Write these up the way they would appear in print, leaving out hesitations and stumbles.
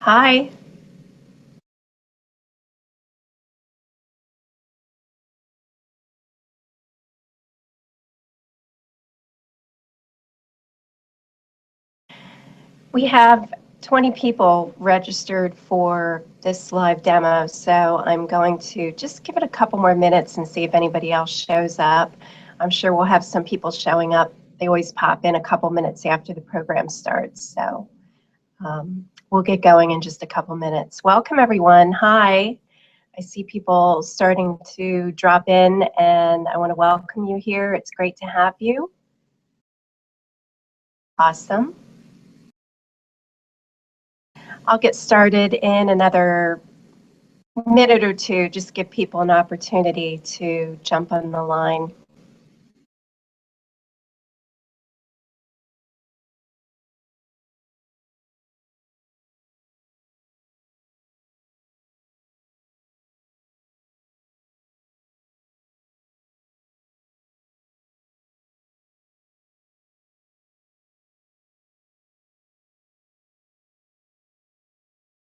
Hi. We have 20 people registered for this live demo, so I'm going to just give it a couple more minutes and see if anybody else shows up. I'm sure we'll have some people showing up. They always pop in a couple minutes after the program starts, so we'll get going in just a couple minutes. Welcome, everyone. Hi. I see people starting to drop in, and I want to welcome you here. It's great to have you. Awesome. I'll get started in another minute or two, just give people an opportunity to jump on the line.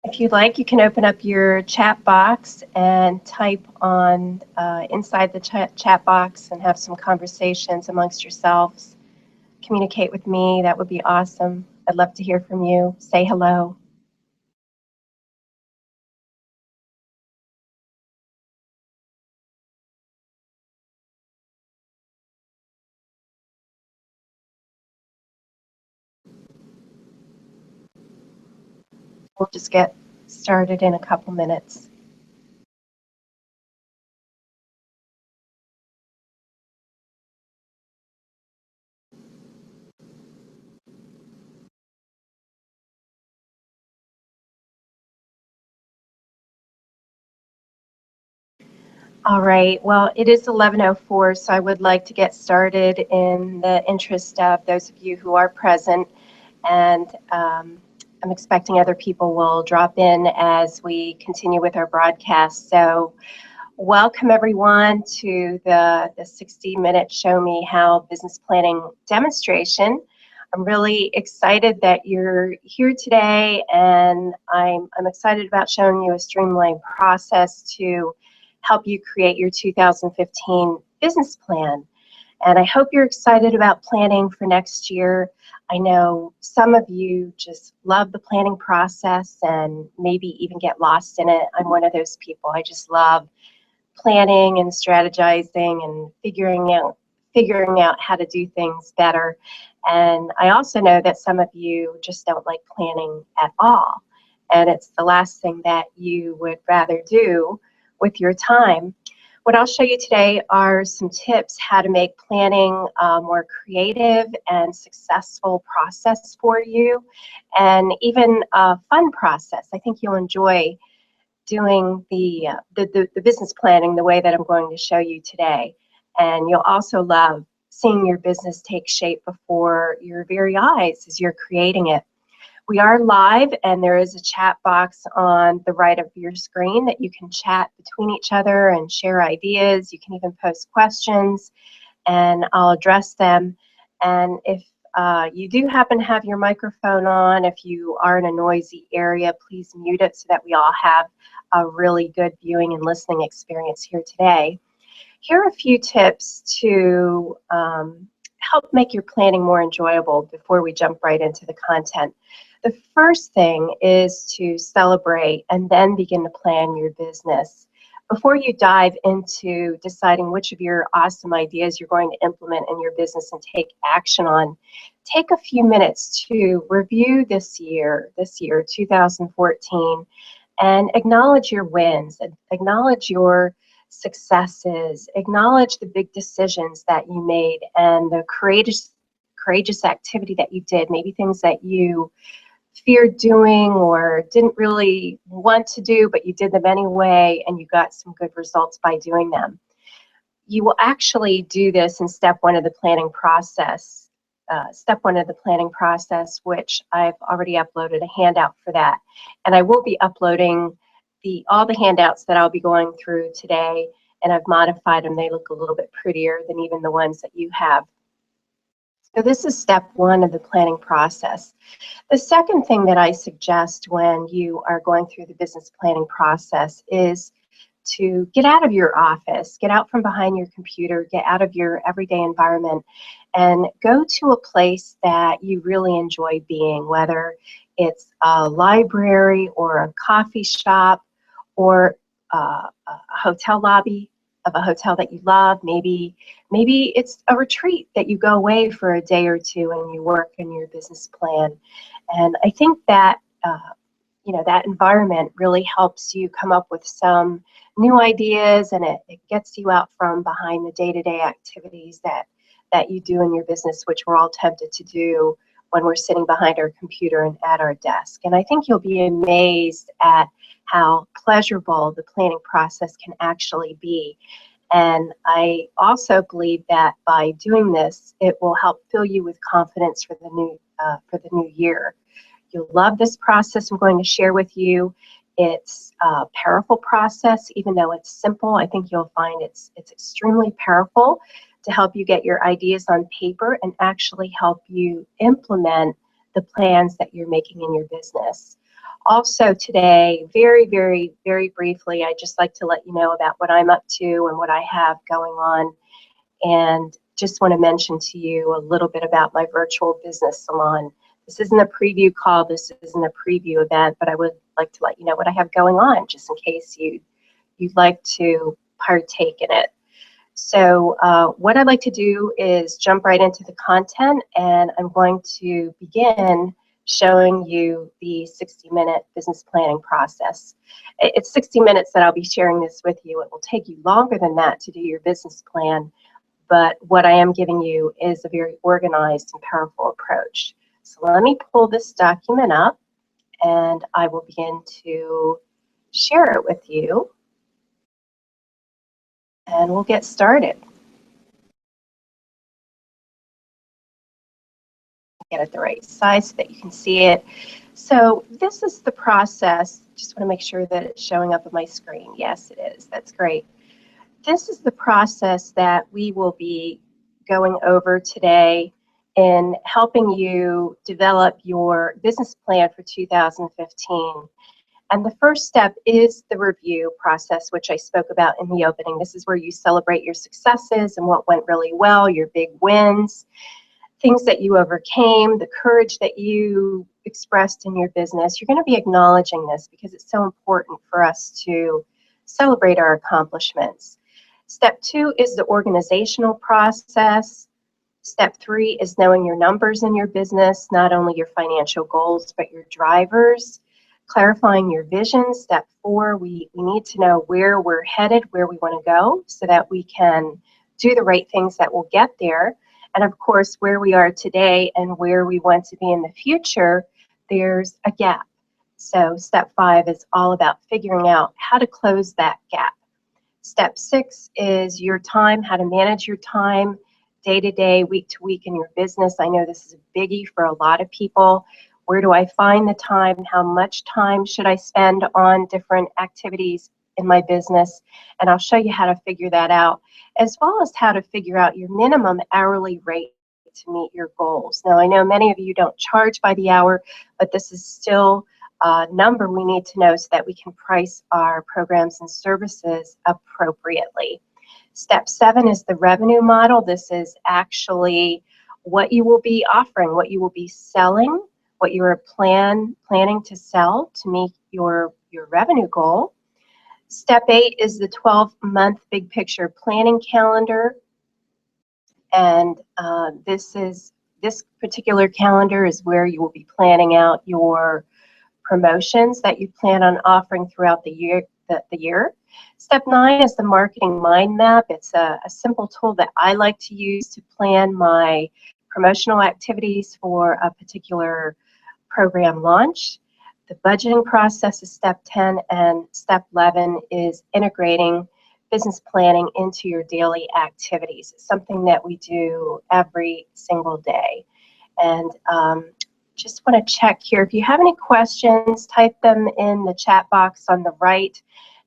If you'd like, you can open up your chat box and type on inside the chat box and have some conversations amongst yourselves. Communicate with me. That would be awesome. I'd love to hear from you. Say hello. We'll just get started in a couple minutes. All right, well, it is 11:04, so I would like to get started in the interest of those of you who are present, and I'm expecting other people will drop in as we continue with our broadcast. So welcome everyone to the 60-minute Show Me How business planning demonstration. I'm really excited that you're here today, and I'm excited about showing you a streamlined process to help you create your 2015 business plan. And I hope you're excited about planning for next year. I know some of you just love the planning process and maybe even get lost in it. I'm one of those people. I just love planning and strategizing and figuring out how to do things better. And I also know that some of you just don't like planning at all. And it's the last thing that you would rather do with your time. What I'll show you today are some tips how to make planning a more creative and successful process for you, and even a fun process. I think you'll enjoy doing the business planning the way that I'm going to show you today. And you'll also love seeing your business take shape before your very eyes as you're creating it. We are live, and there is a chat box on the right of your screen that you can chat between each other and share ideas. You can even post questions, and I'll address them. And if you do happen to have your microphone on, if you are in a noisy area, please mute it so that we all have a really good viewing and listening experience here today. Here are a few tips to help make your planning more enjoyable before we jump right into the content. The first thing is to celebrate and then begin to plan your business. Before you dive into deciding which of your awesome ideas you're going to implement in your business and take action on, take a few minutes to review this year, 2014, and acknowledge your wins, acknowledge your successes, acknowledge the big decisions that you made and the courageous activity that you did, maybe things that you feared doing or didn't really want to do, but you did them anyway, and you got some good results by doing them. You will actually do this in step one of the planning process. Which I've already uploaded a handout for that. And I will be uploading all the handouts that I'll be going through today, and I've modified them. They look a little bit prettier than even the ones that you have. So this is step one of the planning process. The second thing that I suggest when you are going through the business planning process is to get out of your office, get out from behind your computer, get out of your everyday environment, and go to a place that you really enjoy being, whether it's a library or a coffee shop or a hotel lobby of a hotel that you love. Maybe it's a retreat that you go away for a day or two and you work on your business plan. And I think that that environment really helps you come up with some new ideas, and it gets you out from behind the day-to-day activities that you do in your business, which we're all tempted to do when we're sitting behind our computer and at our desk. And I think you'll be amazed at how pleasurable the planning process can actually be. And I also believe that by doing this, it will help fill you with confidence for the new year. You'll love this process I'm going to share with you. It's a powerful process, even though it's simple. I think you'll find it's extremely powerful to help you get your ideas on paper and actually help you implement the plans that you're making in your business. Also today, very, very, very briefly, I'd just like to let you know about what I'm up to and what I have going on. And just want to mention to you a little bit about my virtual business salon. This isn't a preview call, this isn't a preview event, but I would like to let you know what I have going on, just in case you'd like to partake in it. So what I'd like to do is jump right into the content, and I'm going to begin showing you the 60-minute business planning process. It's 60 minutes that I'll be sharing this with you. It will take you longer than that to do your business plan, but what I am giving you is a very organized and powerful approach. So let me pull this document up, and I will begin to share it with you, and we'll get started. Get it the right size so that you can see it. So this is the process. Just want to make sure that it's showing up on my screen. Yes, it is. That's great. This is the process that we will be going over today in helping you develop your business plan for 2015. And the first step is the review process, which I spoke about in the opening. This is where you celebrate your successes and what went really well, your big wins, things that you overcame, the courage that you expressed in your business. You're going to be acknowledging this because it's so important for us to celebrate our accomplishments. Step 2 is the organizational process. Step 3 is knowing your numbers in your business, not only your financial goals, but your drivers. Clarifying your vision. Step 4, we need to know where we're headed, where we want to go, so that we can do the right things that will get there. And of course, where we are today and where we want to be in the future, there's a gap. So step 5 is all about figuring out how to close that gap. Step 6 is your time, how to manage your time day to day, week to week in your business. I know this is a biggie for a lot of people. Where do I find the time? How much time should I spend on different activities in my business? And I'll show you how to figure that out, as well as how to figure out your minimum hourly rate to meet your goals. Now, I know many of you don't charge by the hour, but this is still a number we need to know so that we can price our programs and services appropriately. Step 7 is the revenue model. This is actually what you will be offering, what you will be selling, what you are planning to sell to meet your revenue goal. Step 8 is the 12-month big picture planning calendar. And this particular calendar is where you will be planning out your promotions that you plan on offering throughout the year. Step 9 is the marketing mind map. It's a simple tool that I like to use to plan my promotional activities for a particular program launch. The budgeting process is step 10, and step 11 is integrating business planning into your daily activities. It's something that we do every single day. And just want to check here. If you have any questions, type them in the chat box on the right,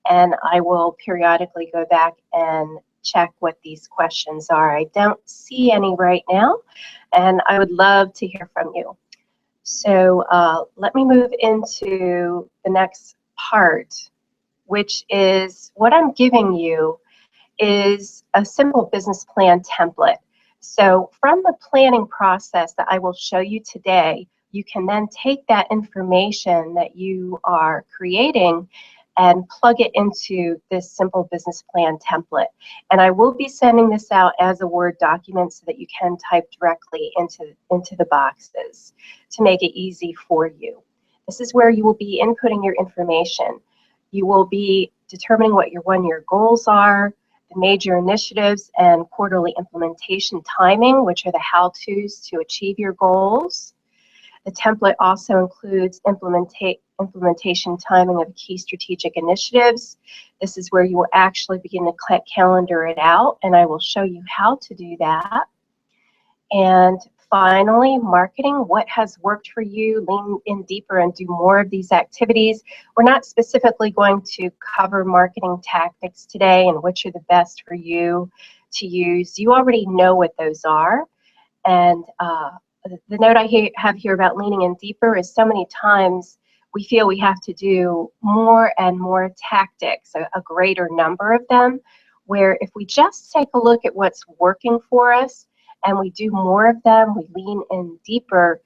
and I will periodically go back and check what these questions are. I don't see any right now, and I would love to hear from you. So let me move into the next part, which is what I'm giving you is a simple business plan template. So from the planning process that I will show you today, you can then take that information that you are creating and plug it into this simple business plan template. And I will be sending this out as a Word document so that you can type directly into the boxes to make it easy for you. This is where you will be inputting your information. You will be determining what your one-year goals are, the major initiatives and quarterly implementation timing, which are the how-tos to achieve your goals. The template also includes implementation timing of key strategic initiatives. This is where you will actually begin to calendar it out, and I will show you how to do that. And finally, marketing, what has worked for you, lean in deeper and do more of these activities. We're not specifically going to cover marketing tactics today and which are the best for you to use. You already know what those are. And the note I have here about leaning in deeper is so many times we feel we have to do more and more tactics, a greater number of them, where if we just take a look at what's working for us, and we do more of them, we lean in deeper,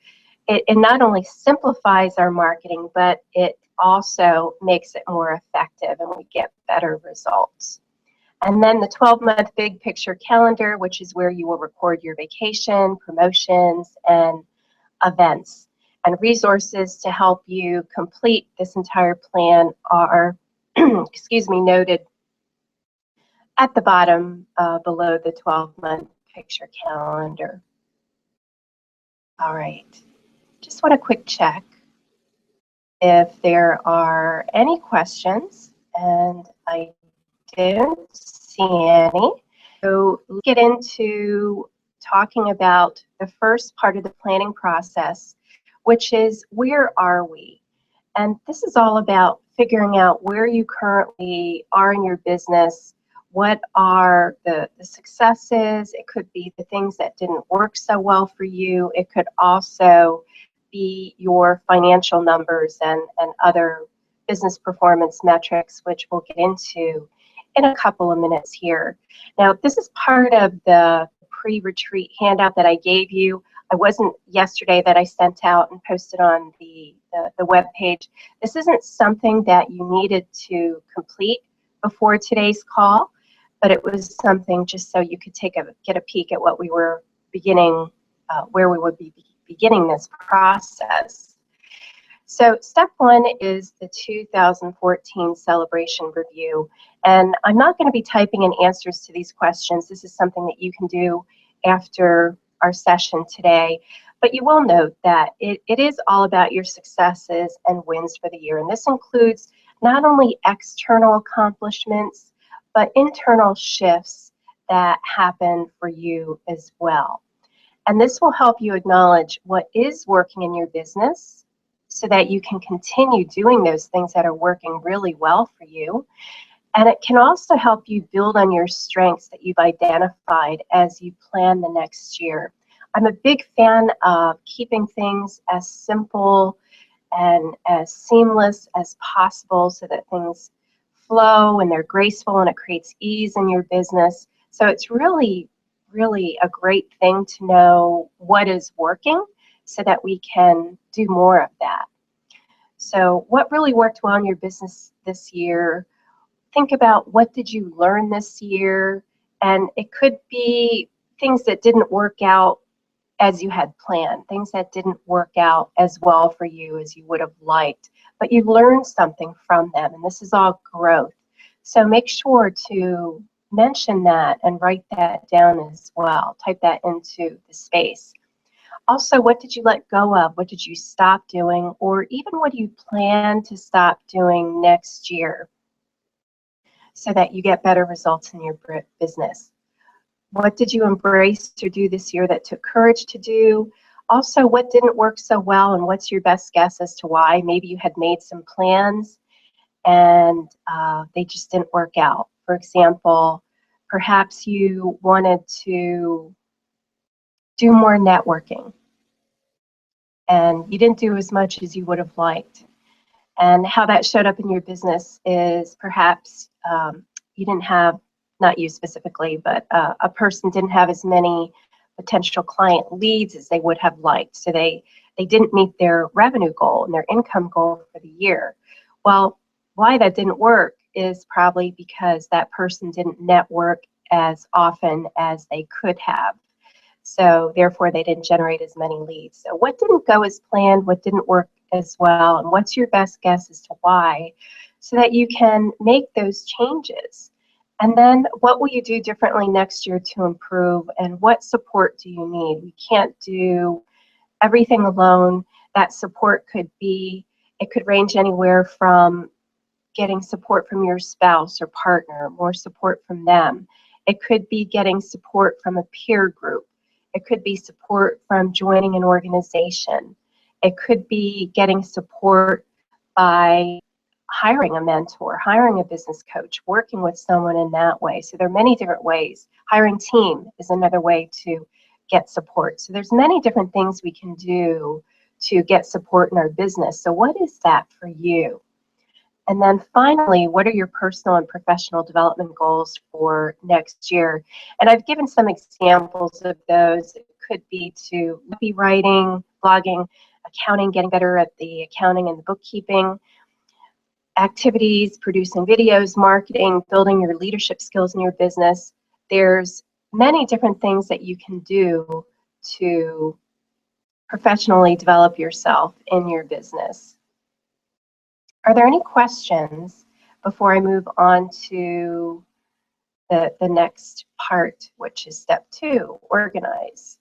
it not only simplifies our marketing, but it also makes it more effective and we get better results. And then the 12-month big picture calendar, which is where you will record your vacation, promotions, and events. And resources to help you complete this entire plan are, excuse me, noted at the bottom below the 12-month picture calendar. All right, just want a quick check if there are any questions, and I don't see any. So let's get into talking about the first part of the planning process, which is where are we? And this is all about figuring out where you currently are in your business. What are the successes? It could be the things that didn't work so well for you. It could also be your financial numbers and other business performance metrics, which we'll get into in a couple of minutes here. Now, this is part of the pre-retreat handout that I gave you. I wasn't yesterday that I sent out and posted on the web page. This isn't something that you needed to complete before today's call, but it was something just so you could get a peek at what we were beginning, where we would be beginning this process. So step one is the 2014 celebration review. And I'm not going to be typing in answers to these questions. This is something that you can do after our session today. But you will note that it is all about your successes and wins for the year. And this includes not only external accomplishments, but internal shifts that happen for you as well. And this will help you acknowledge what is working in your business so that you can continue doing those things that are working really well for you. And it can also help you build on your strengths that you've identified as you plan the next year. I'm a big fan of keeping things as simple and as seamless as possible so that things flow and they're graceful and it creates ease in your business. So it's really a great thing to know what is working so that we can do more of that. So what really worked well in your business this year? Think about what did you learn this year, and it could be things that didn't work out as you had planned, things that didn't work out as well for you as you would have liked, but you learned something from them, and this is all growth. So make sure to mention that and write that down as well. Type that into the space. Also, what did you let go of? What did you stop doing? Or even what do you plan to stop doing next year so that you get better results in your business? What did you embrace or do this year that took courage to do? Also, what didn't work so well and what's your best guess as to why? Maybe you had made some plans and they just didn't work out. For example, Perhaps you wanted to do more networking and you didn't do as much as you would have liked. And how that showed up in your business is perhaps you didn't have, not you specifically, but a person didn't have as many potential client leads as they would have liked. So they didn't meet their revenue goal and their income goal for the year. Well, why that didn't work is probably because that person didn't network as often as they could have. So therefore, they didn't generate as many leads. So what didn't go as planned? What didn't work as well? And what's your best guess as to why? So that you can make those changes. And then what will you do differently next year to improve? And what support do you need? We can't do everything alone. That support could be, it could range anywhere from getting support from your spouse or partner, more support from them. It could be getting support from a peer group. It could be support from joining an organization. It could be getting support by hiring a mentor, hiring a business coach, working with someone in that way. So there are many different ways. Hiring team is another way to get support. So there's many different things we can do to get support in our business. So what is that for you? And then finally, what are your personal and professional development goals for next year? And I've given some examples of those. It could be to be writing, blogging, accounting, getting better at the accounting and the bookkeeping, activities, producing videos, marketing, building your leadership skills in your business. There's many different things that you can do to professionally develop yourself in your business. Are there any questions before I move on to the next part, which is step 2, organize?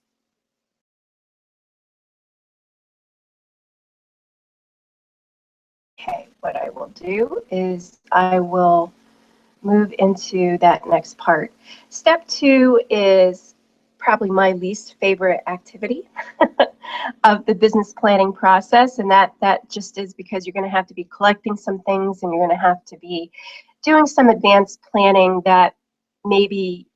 Okay, what I will do is I will move into that next part. Step 2 is probably my least favorite activity of the business planning process, and that just is because you're going to have to be collecting some things and you're going to have to be doing some advanced planning that maybe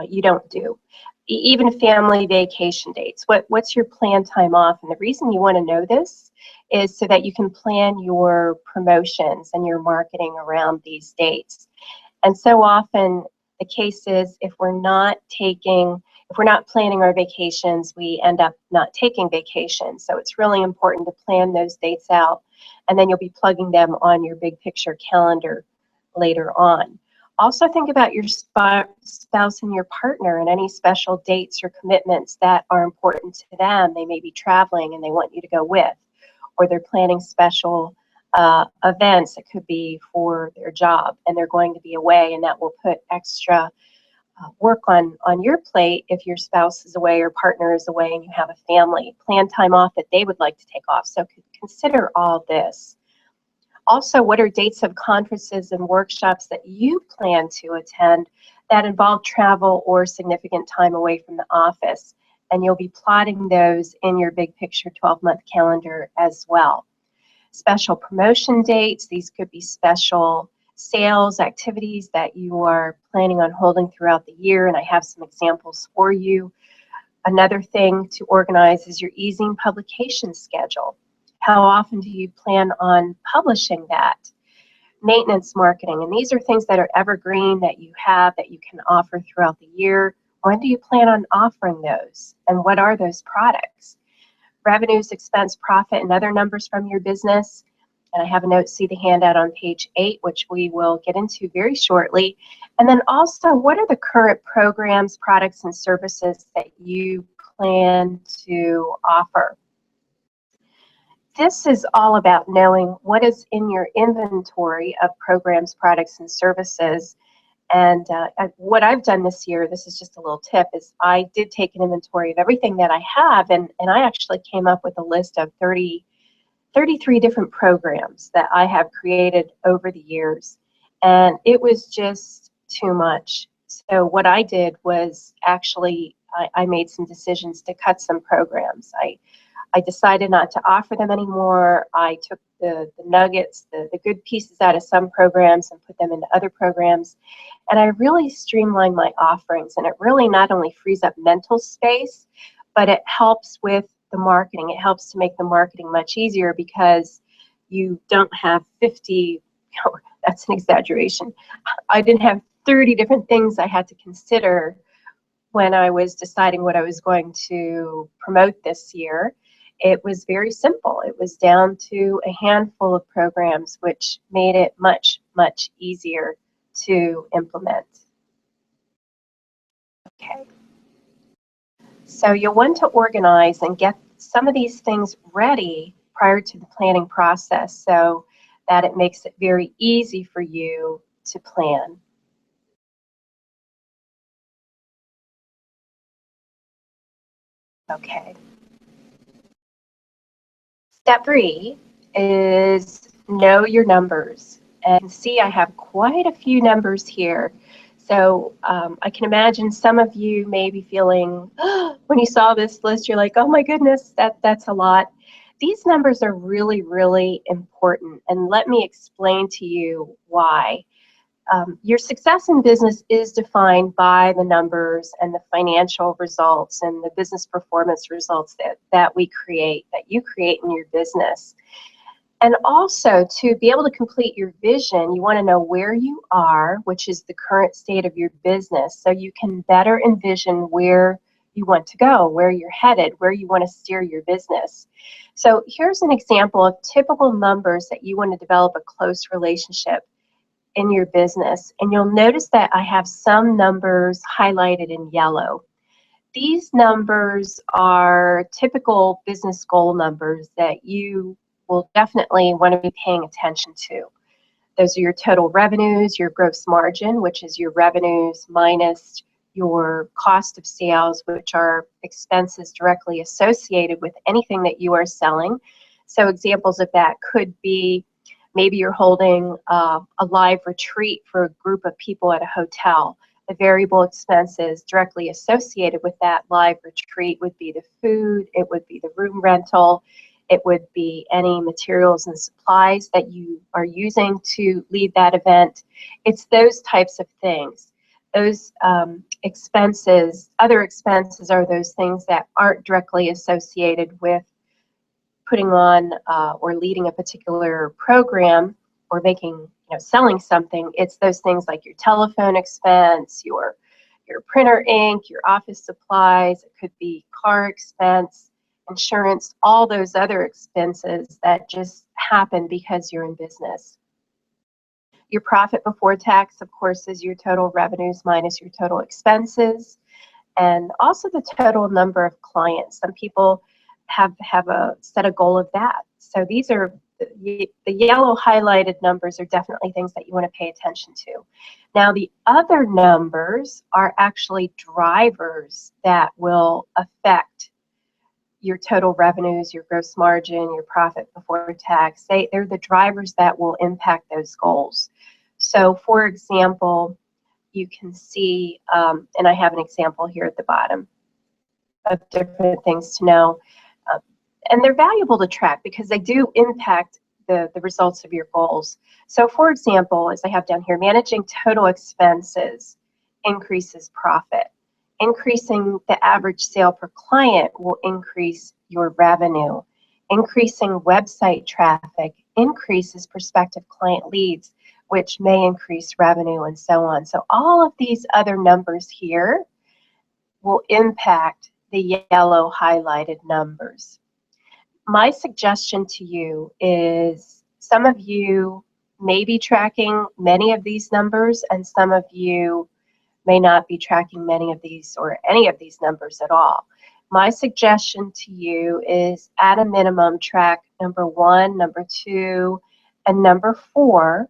you don't do. Even family vacation dates. What's your planned time off? And the reason you want to know this is so that you can plan your promotions and your marketing around these dates. And so often the case is if we're not planning our vacations, we end up not taking vacations. So it's really important to plan those dates out, and then you'll be plugging them on your big picture calendar later on. Also think about your spouse and your partner and any special dates or commitments that are important to them. They may be traveling and they want you to go with, or they're planning special events. It could be for their job and they're going to be away, and that will put extra work on your plate if your spouse is away or partner is away and you have a family. Plan time off that they would like to take off. So consider all this. Also, what are dates of conferences and workshops that you plan to attend that involve travel or significant time away from the office? And you'll be plotting those in your big picture 12-month calendar as well. Special promotion dates, these could be special sales activities that you are planning on holding throughout the year, and I have some examples for you. Another thing to organize is your easing publication schedule. How often do you plan on publishing that? Maintenance marketing, and these are things that are evergreen that you have that you can offer throughout the year. When do you plan on offering those, and what are those products? Revenues, expense, profit, and other numbers from your business. And I have a note, see the handout on page 8, which we will get into very shortly. And then also, what are the current programs, products, and services that you plan to offer? This is all about knowing what is in your inventory of programs, products, and services. And what I've done this year, this is just a little tip, is I did take an inventory of everything that I have, and I actually came up with a list of 33 different programs that I have created over the years. And it was just too much. So what I did was actually, I made some decisions to cut some programs. I decided not to offer them anymore. I took the nuggets, the good pieces out of some programs and put them into other programs. And I really streamlined my offerings. And it really not only frees up mental space, but it helps with the marketing. It helps to make the marketing much easier because you don't have 50, that's an exaggeration. I didn't have 30 different things I had to consider when I was deciding what I was going to promote this year. It was very simple. It was down to a handful of programs, which made it much, much easier to implement. Okay. So you'll want to organize and get some of these things ready prior to the planning process so that it makes it very easy for you to plan. Okay. Step 3 is know your numbers. And you can see I have quite a few numbers here. So I can imagine some of you may be feeling, when you saw this list, you're like, oh my goodness, that's a lot. These numbers are really, really important. And let me explain to you why. Your success in business is defined by the numbers and the financial results and the business performance results that we create, that you create in your business. And also, to be able to complete your vision, you want to know where you are, which is the current state of your business, so you can better envision where you want to go, where you're headed, where you want to steer your business. So here's an example of typical numbers that you want to develop a close relationship in your business. And you'll notice that I have some numbers highlighted in yellow. These numbers are typical business goal numbers that you will definitely want to be paying attention to. Those are your total revenues, your gross margin, which is your revenues minus your cost of sales, which are expenses directly associated with anything that you are selling. So examples of that could be maybe you're holding a live retreat for a group of people at a hotel. The variable expenses directly associated with that live retreat would be the food, it would be the room rental, it would be any materials and supplies that you are using to lead that event. It's those types of things. Those expenses, other expenses are those things that aren't directly associated with putting on or leading a particular program or making, selling something. It's those things like your telephone expense, your printer ink, your office supplies. It could be car expense, insurance, all those other expenses that just happen because you're in business. Your profit before tax, of course, is your total revenues minus your total expenses, and also the total number of clients. Some people have set a goal of that. So these are the yellow highlighted numbers are definitely things that you want to pay attention to. Now the other numbers are actually drivers that will affect your total revenues, your gross margin, your profit before tax. They're the drivers that will impact those goals. So for example, you can see, and I have an example here at the bottom of different things to know. And they're valuable to track because they do impact the results of your goals. So for example, as I have down here, managing total expenses increases profit. Increasing the average sale per client will increase your revenue. Increasing website traffic increases prospective client leads, which may increase revenue and so on. So all of these other numbers here will impact the yellow highlighted numbers. My suggestion to you is some of you may be tracking many of these numbers and some of you may not be tracking many of these or any of these numbers at all. My suggestion to you is at a minimum track number 1, number 2, and number 4.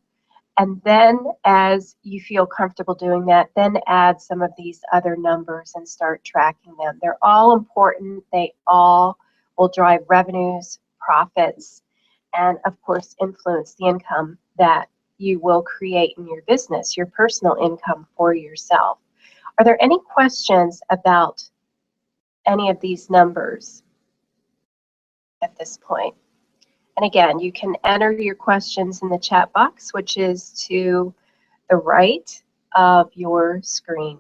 And then as you feel comfortable doing that, then add some of these other numbers and start tracking them. They're all important. They all will drive revenues, profits, and of course influence the income that you will create in your business, your personal income for yourself. Are there any questions about any of these numbers? at this point. And again, you can enter your questions in the chat box, which is to the right of your screen.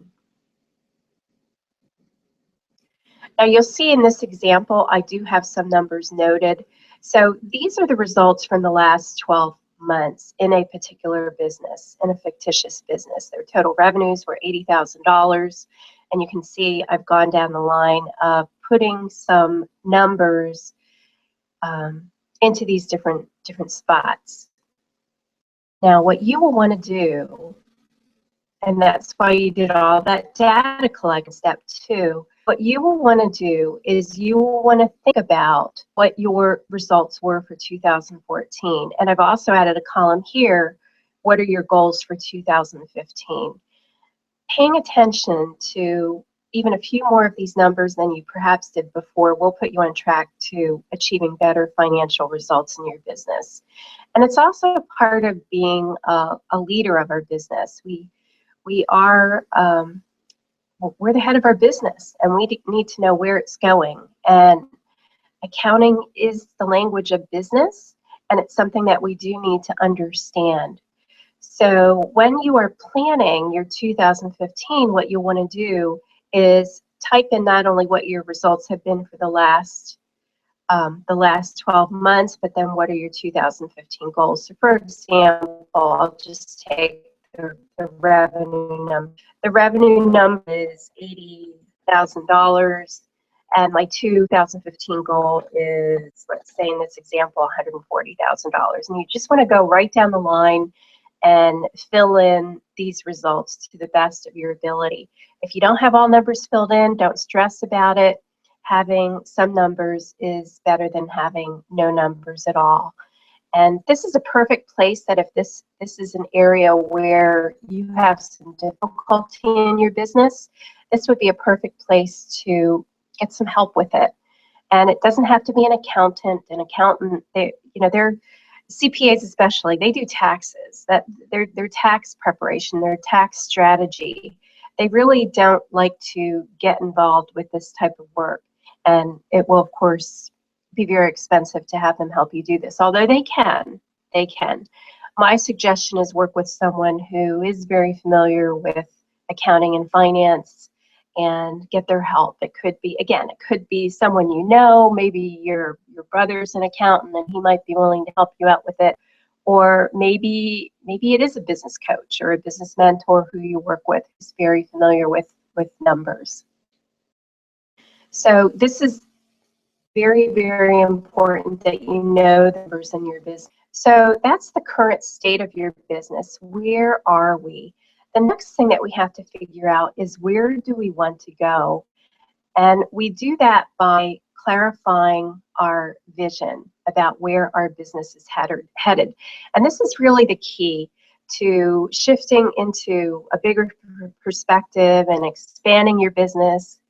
Now you'll see in this example, I do have some numbers noted. So these are the results from the last 12 months in a particular business, in a fictitious business. Their total revenues were $80,000. And you can see I've gone down the line of putting some numbers into these different spots. Now what you will want to do, and that's why you did all that data collection step 2. What you will want to do is you will want to think about what your results were for 2014. And I've also added a column here, what are your goals for 2015? Paying attention to even a few more of these numbers than you perhaps did before will put you on track to achieving better financial results in your business. And it's also a part of being a leader of our business. We are, we're the head of our business, and we need to know where it's going. And accounting is the language of business, and it's something that we do need to understand. So when you are planning your 2015, what you'll want to do is type in not only what your results have been for the last 12 months, but then what are your 2015 goals. So for example, I'll just take the revenue number. The revenue number is $80,000, and my 2015 goal is, let's say in this example, $140,000. And you just want to go right down the line and fill in these results to the best of your ability. If you don't have all numbers filled in, don't stress about it. Having some numbers is better than having no numbers at all. And this is a perfect place that if this is an area where you have some difficulty in your business, this would be a perfect place to get some help with it. And it doesn't have to be an accountant. An accountant, they're CPAs especially, they do taxes. That their tax preparation, their tax strategy. They really don't like to get involved with this type of work. And it will, of course, be very expensive to have them help you do this, although they can. My suggestion is work with someone who is very familiar with accounting and finance and get their help. It could be, again, it could be someone you know, maybe your brother's an accountant and he might be willing to help you out with it, or maybe it is a business coach or a business mentor who you work with who's very familiar with numbers. So this is very, very important that you know the numbers in your business. So that's the current state of your business. Where are we? The next thing that we have to figure out is where do we want to go? And we do that by clarifying our vision about where our business is headed. And this is really the key to shifting into a bigger perspective and expanding your business,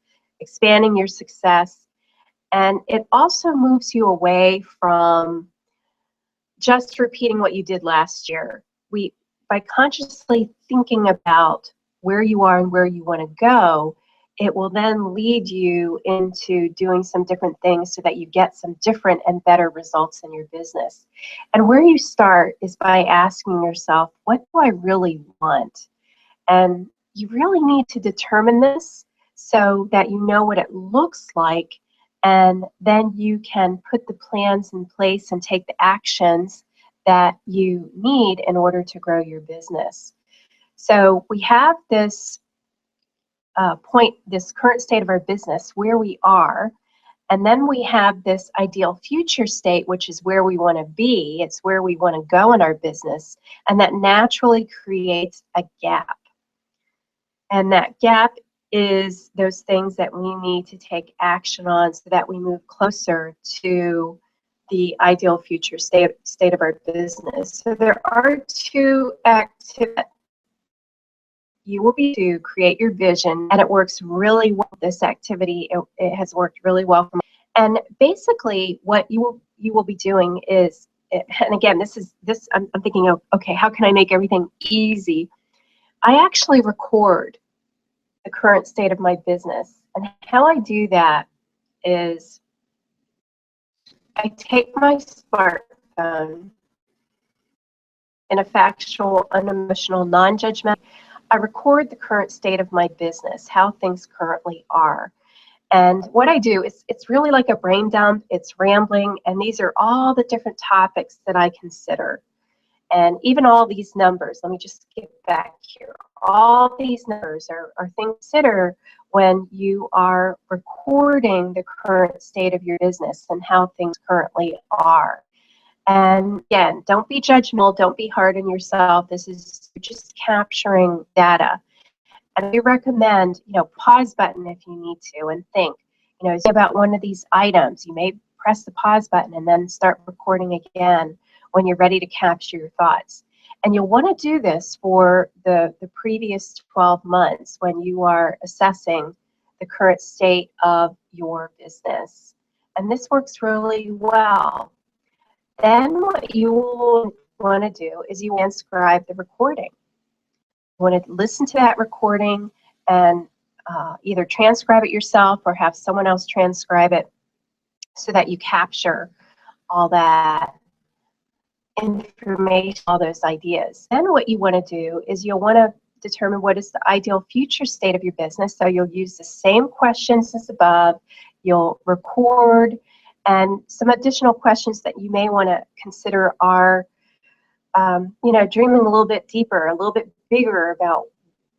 expanding your success. And it also moves you away from just repeating what you did last year. By consciously thinking about where you are and where you want to go, it will then lead you into doing some different things so that you get some different and better results in your business. And where you start is by asking yourself, what do I really want? And you really need to determine this so that you know what it looks like, and then you can put the plans in place and take the actions that you need in order to grow your business. So we have this this current state of our business, where we are, and then we have this ideal future state, which is where we want to be. It's where we want to go in our business, and that naturally creates a gap. And that gap is those things that we need to take action on so that we move closer to the ideal future state of our business. So there are two activities you will be to create your vision, and it works really well. This activity, it has worked really well for me. And basically what you will be doing is, and again, I'm thinking of, okay, how can I make everything easy? I actually record the current state of my business. And how I do that is I take my smartphone in a factual, unemotional, non-judgmental. I record the current state of my business, how things currently are. And what I do is, it's really like a brain dump, it's rambling, and these are all the different topics that I consider. And even all these numbers, let me just get back here. All these numbers are things to consider when you are recording the current state of your business and how things currently are. And again, don't be judgmental, don't be hard on yourself. This is just capturing data. And we recommend, pause button if you need to and think, about one of these items. You may press the pause button and then start recording again when you're ready to capture your thoughts. And you'll want to do this for the previous 12 months when you are assessing the current state of your business. And this works really well. Then what you will want to do is you transcribe the recording. You want to listen to that recording and either transcribe it yourself or have someone else transcribe it so that you capture all that information, all those ideas. Then what you want to do is you'll want to determine what is the ideal future state of your business. So you'll use the same questions as above. You'll record, and some additional questions that you may want to consider are, dreaming a little bit deeper, a little bit bigger about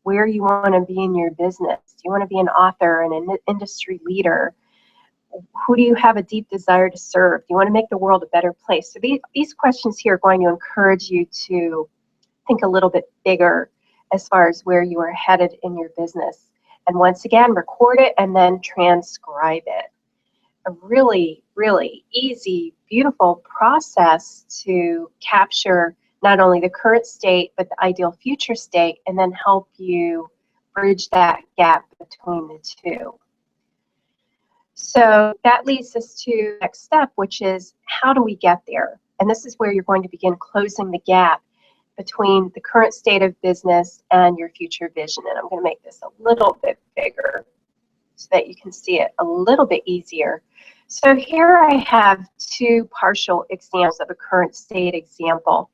where you want to be in your business. Do you want to be an author and an industry leader? Who do you have a deep desire to serve? Do you want to make the world a better place? So these questions here are going to encourage you to think a little bit bigger as far as where you are headed in your business. And once again, record it and then transcribe it. A really, really easy, beautiful process to capture not only the current state, but the ideal future state, and then help you bridge that gap between the two. So that leads us to the next step, which is, how do we get there? And this is where you're going to begin closing the gap between the current state of business and your future vision. And I'm going to make this a little bit bigger so that you can see it a little bit easier. So here I have two partial examples of a current state example.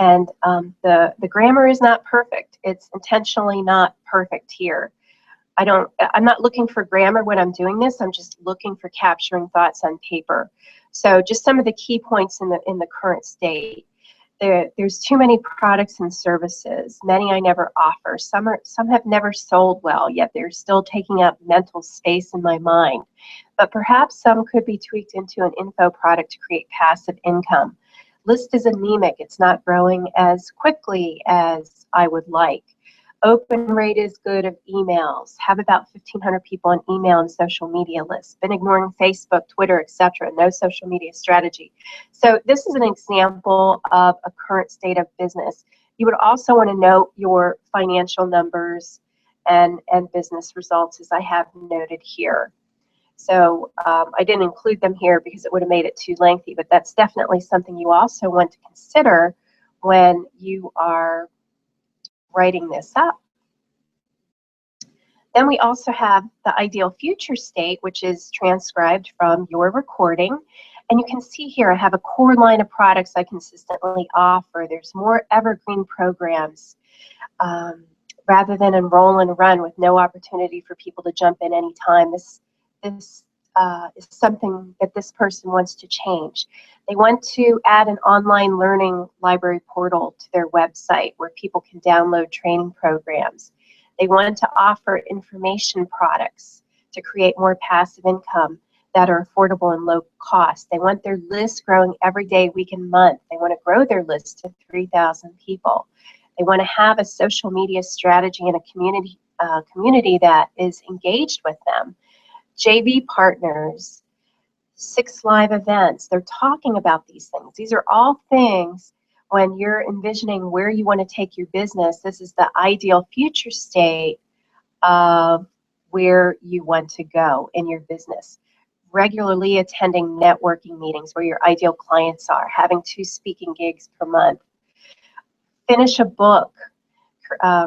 And the grammar is not perfect. It's intentionally not perfect here. I'm not looking for grammar when I'm doing this. I'm just looking for capturing thoughts on paper. So just some of the key points in the current state. There's too many products and services. Many I never offer. Some have never sold well, yet they're still taking up mental space in my mind. But perhaps some could be tweaked into an info product to create passive income. List is anemic. It's not growing as quickly as I would like. Open rate is good of emails. Have about 1,500 people on email and social media lists. Been ignoring Facebook, Twitter, etc. No social media strategy. So this is an example of a current state of business. You would also want to note your financial numbers and business results, as I have noted here. So I didn't include them here because it would have made it too lengthy, but that's definitely something you also want to consider when you are writing this up. Then we also have the ideal future state, which is transcribed from your recording. And you can see here I have a core line of products I consistently offer. There's more evergreen programs rather than enroll and run with no opportunity for people to jump in anytime. This is something that this person wants to change. They want to add an online learning library portal to their website where people can download training programs. They want to offer information products to create more passive income that are affordable and low cost. They want their list growing every day, week, and month. They want to grow their list to 3,000 people. They want to have a social media strategy and a community that is engaged with them. JV partners, 6 live events. They're talking about these things. These are all things when you're envisioning where you want to take your business. This is the ideal future state of where you want to go in your business. Regularly attending networking meetings where your ideal clients are, having 2 speaking gigs per month. Finish a book,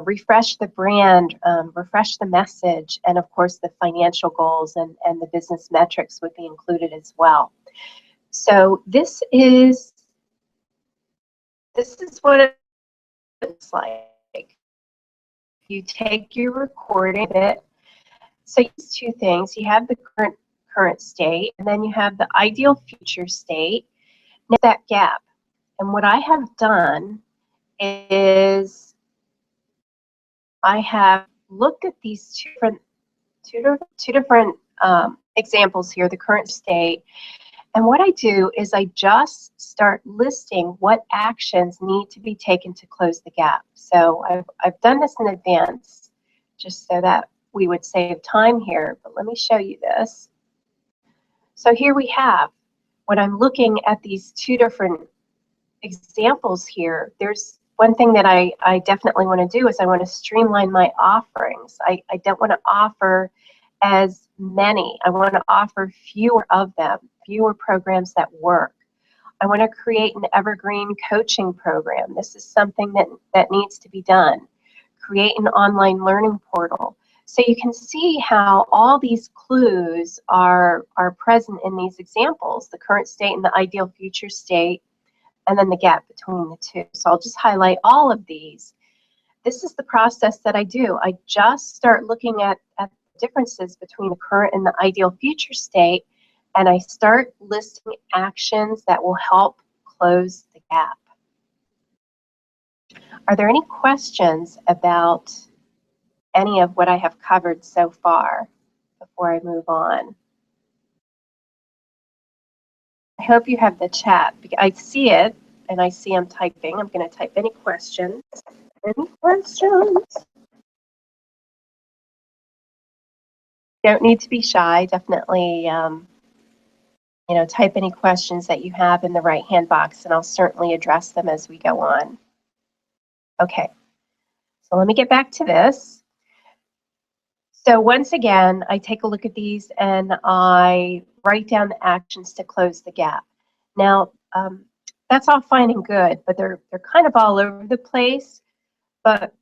refresh the brand, refresh the message, and of course the financial goals and the business metrics would be included as well. So this is what it looks like. You take your recording bit. So use two things. You have the current state, and then you have the ideal future state. Now that gap. And what I have done is I have looked at these two different examples here, the current state. And what I do is I just start listing what actions need to be taken to close the gap. So I've done this in advance just so that we would save time here, but let me show you this. So here we have, when I'm looking at these two different examples here, there's one thing that I definitely want to do is I want to streamline my offerings. I don't want to offer as many. I want to offer fewer of them, fewer programs that work. I want to create an evergreen coaching program. This is something that needs to be done. Create an online learning portal. So you can see how all these clues are present in these examples, the current state and the ideal future state, and then the gap between the two. So I'll just highlight all of these. This is the process that I do. I just start looking at the differences between the current and the ideal future state, and I start listing actions that will help close the gap. Are there any questions about any of what I have covered so far before I move on? I hope you have the chat. I see it, and I see I'm typing. I'm going to type any questions. Any questions? Don't need to be shy. Definitely, type any questions that you have in the right-hand box, and I'll certainly address them as we go on. Okay, so let me get back to this. So once again, I take a look at these and I write down the actions to close the gap. Now, that's all fine and good, but they're kind of all over the place. But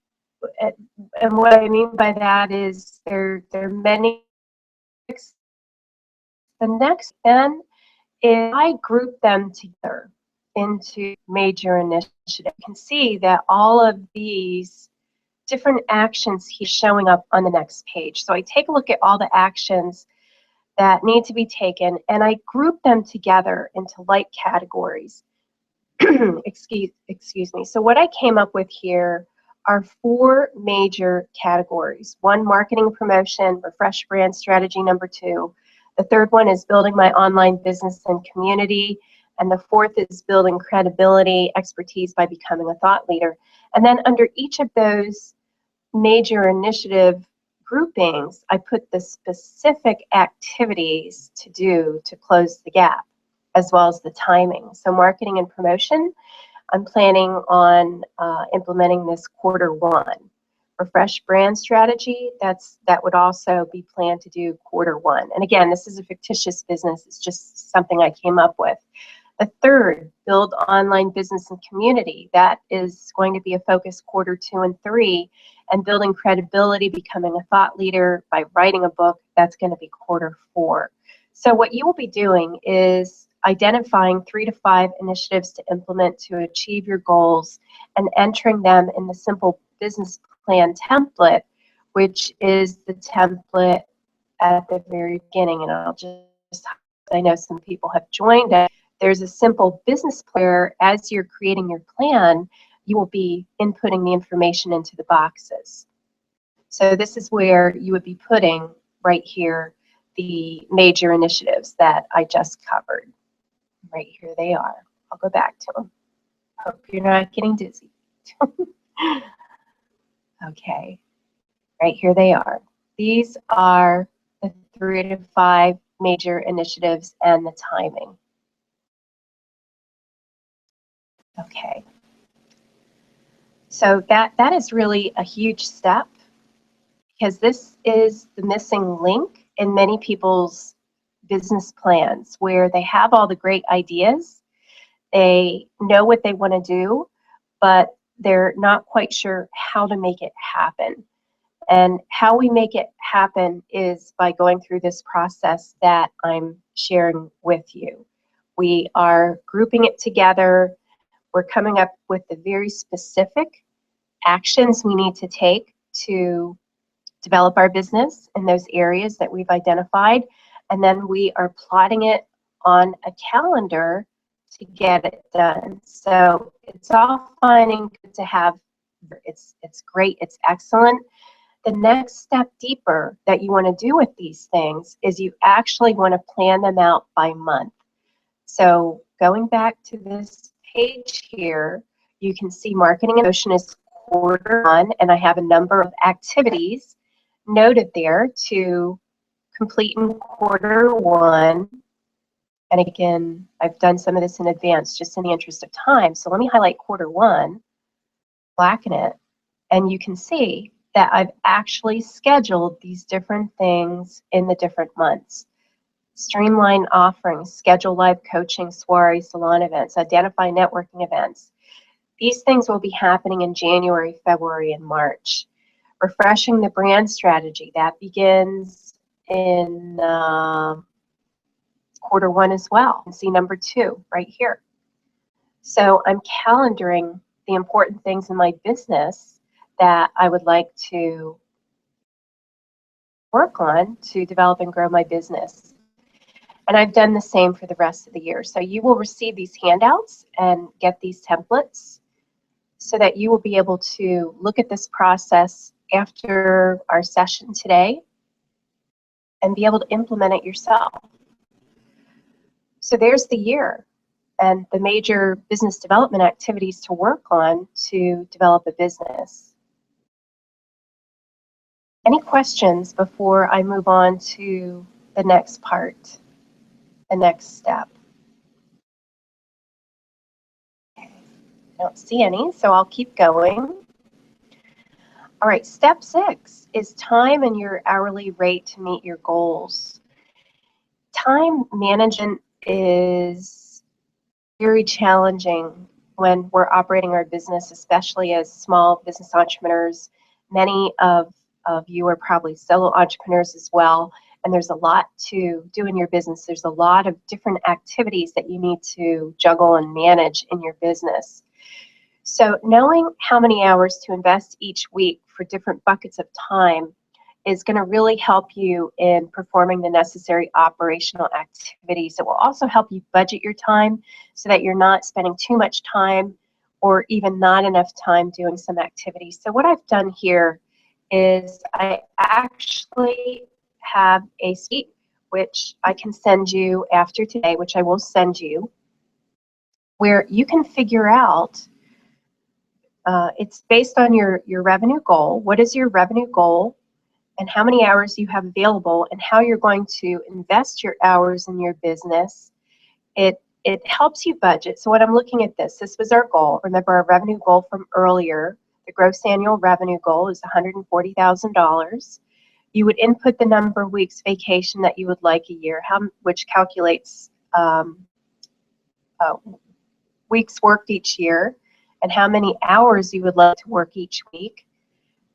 and what I mean by that is there are many. The next then is I group them together into major initiatives. You can see that all of these different actions here showing up on the next page. So I take a look at all the actions that need to be taken and I group them together into light categories. excuse me. So what I came up with here are 4 major categories. 1, marketing promotion, refresh brand strategy number 2. The 3rd one is building my online business and community. And the 4th is building credibility, expertise by becoming a thought leader. And then under each of those major initiative groupings, I put the specific activities to do to close the gap, as well as the timing. So marketing and promotion, I'm planning on implementing this Q1. Refresh brand strategy, that would also be planned to do Q1. And again, this is a fictitious business. It's just something I came up with. The 3rd, build online business and community. That is going to be a focus Q2 and 3. And building credibility, becoming a thought leader by writing a book, that's going to be Q4. So what you will be doing is identifying 3 to 5 initiatives to implement to achieve your goals and entering them in the simple business plan template, which is the template at the very beginning. And I'll just, I know some people have joined it. There's a simple business plan. As you're creating your plan, you will be inputting the information into the boxes. So this is where you would be putting right here the major initiatives that I just covered. Right here they are. I'll go back to them. Hope you're not getting dizzy. Okay, right here they are. These are the 3 to 5 major initiatives and the timing. Okay. So that is really a huge step, because this is the missing link in many people's business plans, where they have all the great ideas, they know what they want to do, but they're not quite sure how to make it happen. And how we make it happen is by going through this process that I'm sharing with you. We are grouping it together. We're coming up with the very specific actions we need to take to develop our business in those areas that we've identified. And then we are plotting it on a calendar to get it done. So it's all fine and good to have. It's great. It's excellent. The next step deeper that you want to do with these things is you actually want to plan them out by month. So going back to this page here, you can see marketing in motion is quarter 1, and I have a number of activities noted there to complete in quarter 1. And again, I've done some of this in advance just in the interest of time. So let me highlight quarter 1, blacken it, and you can see that I've actually scheduled these different things in the different months. Streamline offerings, schedule live coaching, soiree, salon events, identify networking events. These things will be happening in January, February, and March. Refreshing the brand strategy, that begins in quarter 1 as well. You can see number 2 right here. So I'm calendaring the important things in my business that I would like to work on to develop and grow my business. And I've done the same for the rest of the year. So you will receive these handouts and get these templates so that you will be able to look at this process after our session today and be able to implement it yourself. So there's the year and the major business development activities to work on to develop a business. Any questions before I move on to the next part, the next step? Okay. I don't see any, so I'll keep going. All right, step 6 is time and your hourly rate to meet your goals. Time management is very challenging when we're operating our business, especially as small business entrepreneurs. Many of you are probably solo entrepreneurs as well, and there's a lot to do in your business. There's a lot of different activities that you need to juggle and manage in your business. So knowing how many hours to invest each week for different buckets of time is going to really help you in performing the necessary operational activities. It will also help you budget your time so that you're not spending too much time or even not enough time doing some activities. So what I've done here is I actually have a sheet which I can send you after today, which I will send you, where you can figure out, it's based on your revenue goal. What is your revenue goal and how many hours you have available and how you're going to invest your hours in your business. It helps you budget. So when I'm looking at this was our goal. Remember our revenue goal from earlier. The gross annual revenue goal is $140,000. You would input the number of weeks vacation that you would like a year, which calculates weeks worked each year and how many hours you would like to work each week.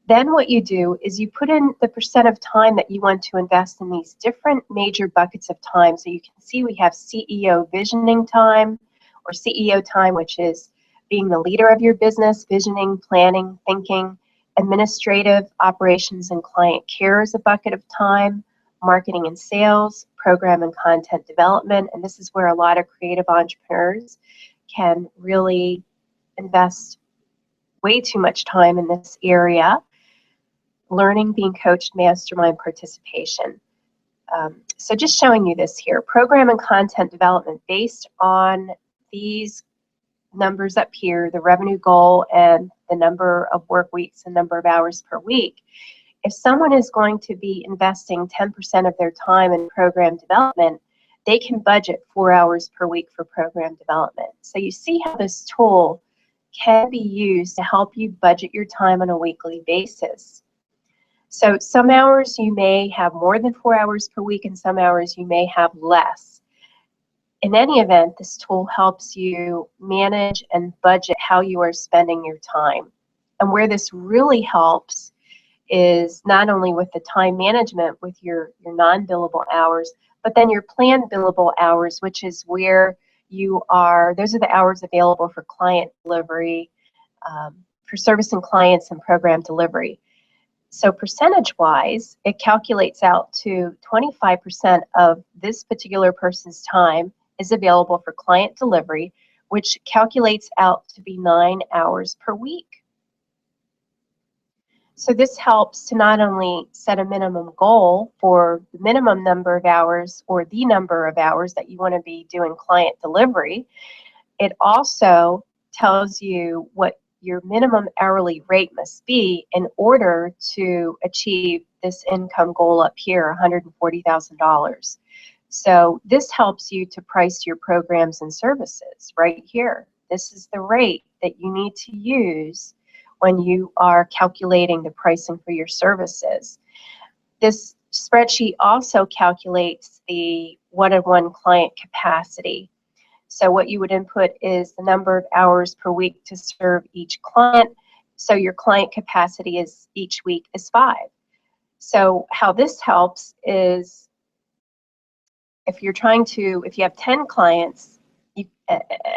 Then what you do is you put in the percent of time that you want to invest in these different major buckets of time. So you can see we have CEO visioning time, or CEO time, which is being the leader of your business, visioning, planning, thinking. Administrative, operations, and client care is a bucket of time. Marketing and sales, program and content development, and this is where a lot of creative entrepreneurs can really invest way too much time in this area. Learning, being coached, mastermind participation. So just showing you this here. Program and content development based on these numbers up here, the revenue goal and the number of work weeks and number of hours per week. If someone is going to be investing 10% of their time in program development, they can budget 4 hours per week for program development. So you see how this tool can be used to help you budget your time on a weekly basis. So some hours you may have more than 4 hours per week and some hours you may have less. in any event, this tool helps you manage and budget how you are spending your time. And where this really helps is not only with the time management with your non-billable hours, but then your planned billable hours, which is where those are the hours available for client delivery, for servicing clients and program delivery. So percentage-wise, it calculates out to 25% of this particular person's time is available for client delivery, which calculates out to be 9 hours per week. So this helps to not only set a minimum goal for the minimum number of hours or the number of hours that you want to be doing client delivery, it also tells you what your minimum hourly rate must be in order to achieve this income goal up here, $140,000. So this helps you to price your programs and services right here. This is the rate that you need to use when you are calculating the pricing for your services. This spreadsheet also calculates the one-on-one client capacity. So what you would input is the number of hours per week to serve each client. So your client capacity is each week is 5. So how this helps is if you have 10 clients,